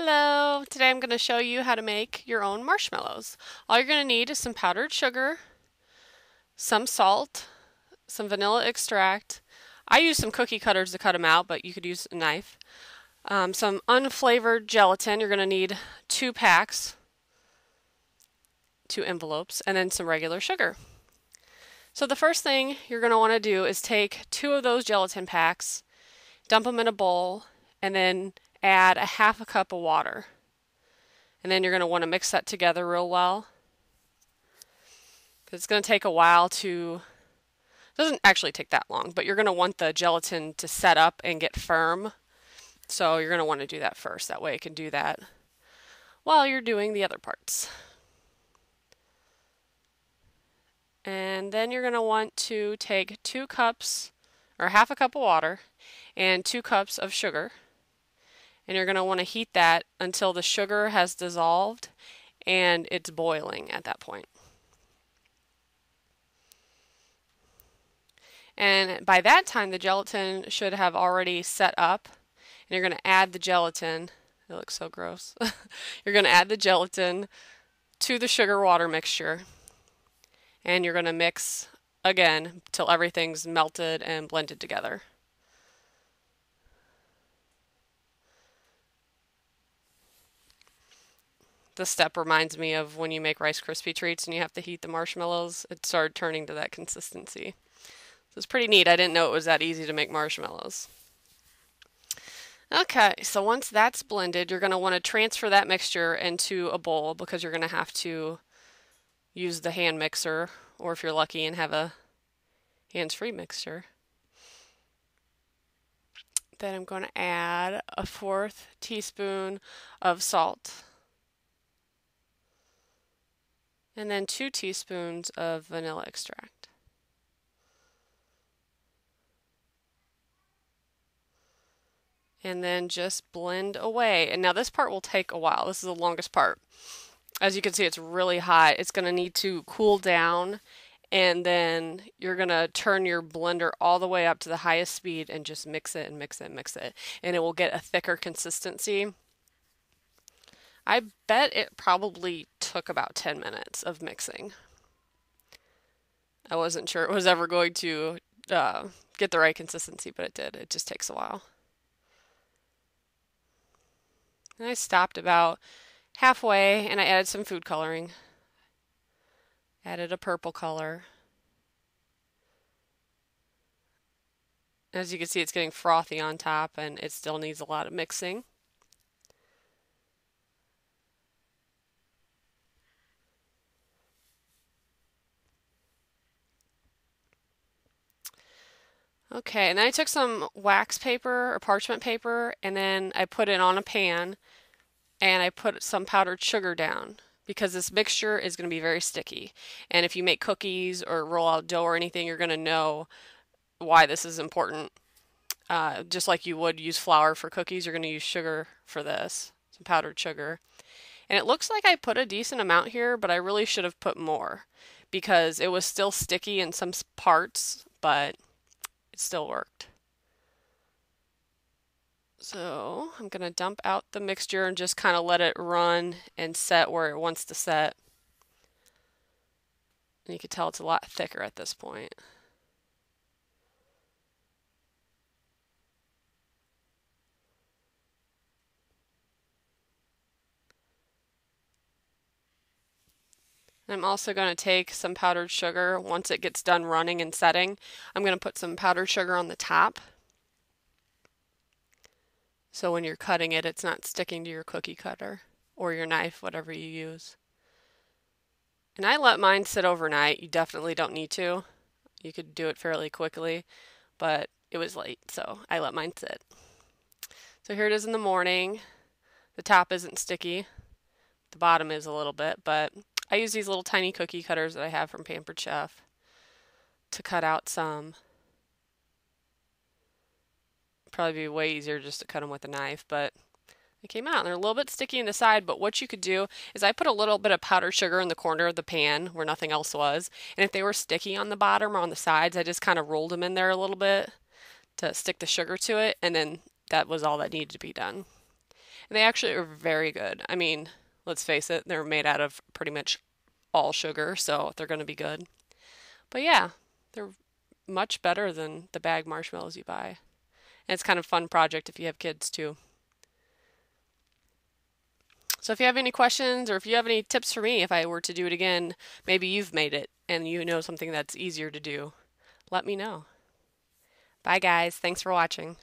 Hello! Today I'm going to show you how to make your own marshmallows. All you're going to need is some powdered sugar, some salt, some vanilla extract. I use some cookie cutters to cut them out, but you could use a knife. Some unflavored gelatin. You're going to need 2 packs, 2 envelopes, and then some regular sugar. So the first thing you're going to want to do is take 2 of those gelatin packs, dump them in a bowl, and then add a half a cup of water. And then you're going to want to mix that together real well. It's going to take a while to, it doesn't actually take that long, but you're going to want the gelatin to set up and get firm. So you're going to want to do that first. That way it can do that while you're doing the other parts. And then you're going to want to take 2 cups or half a cup of water and 2 cups of sugar. And you're going to want to heat that until the sugar has dissolved and it's boiling at that point. And by that time, the gelatin should have already set up. And you're going to add the gelatin. It looks so gross. You're going to add the gelatin to the sugar water mixture. And you're going to mix again till everything's melted and blended together. This step reminds me of when you make Rice Krispie treats and you have to heat the marshmallows. It started turning to that consistency. So it's pretty neat. I didn't know it was that easy to make marshmallows. Okay, so once that's blended, you're going to want to transfer that mixture into a bowl because you're going to have to use the hand mixer, or if you're lucky and have a hands-free mixer. Then I'm going to add a 1/4 teaspoon of salt. And then 2 teaspoons of vanilla extract. And then just blend away. And now this part will take a while. This is the longest part. As you can see, it's really hot. It's going to need to cool down. And then you're going to turn your blender all the way up to the highest speed and just mix it and mix it and mix it. And it will get a thicker consistency. I bet it probably took about 10 minutes of mixing. I wasn't sure it was ever going to get the right consistency, but it did. It just takes a while. And I stopped about halfway and I added some food coloring. Added a purple color. As you can see, it's getting frothy on top and it still needs a lot of mixing. Okay, and then I took some wax paper or parchment paper and then I put it on a pan and I put some powdered sugar down because this mixture is going to be very sticky. And if you make cookies or roll out dough or anything, you're going to know why this is important. Just like you would use flour for cookies, you're going to use sugar for this, some powdered sugar. And it looks like I put a decent amount here, but I really should have put more because it was still sticky in some parts, but it still worked. So I'm going to dump out the mixture and just kind of let it run and set where it wants to set. And you can tell it's a lot thicker at this point. I'm also going to take some powdered sugar. Once it gets done running and setting, I'm going to put some powdered sugar on the top. So when you're cutting it, it's not sticking to your cookie cutter or your knife, whatever you use. And I let mine sit overnight. You definitely don't need to. You could do it fairly quickly, but it was late, so I let mine sit. So here it is in the morning. The top isn't sticky. The bottom is a little bit, but I use these little tiny cookie cutters that I have from Pampered Chef to cut out some. Probably be way easier just to cut them with a knife, but they came out and they're a little bit sticky in the side. But what you could do is I put a little bit of powdered sugar in the corner of the pan where nothing else was, and if they were sticky on the bottom or on the sides, I just kind of rolled them in there a little bit to stick the sugar to it, and then that was all that needed to be done. And they actually are very good. I mean, let's face it, they're made out of pretty much all sugar, so they're going to be good. But yeah, they're much better than the bag marshmallows you buy. And it's kind of a fun project if you have kids too. So if you have any questions or if you have any tips for me if I were to do it again, maybe you've made it and you know something that's easier to do, let me know. Bye guys. Thanks for watching.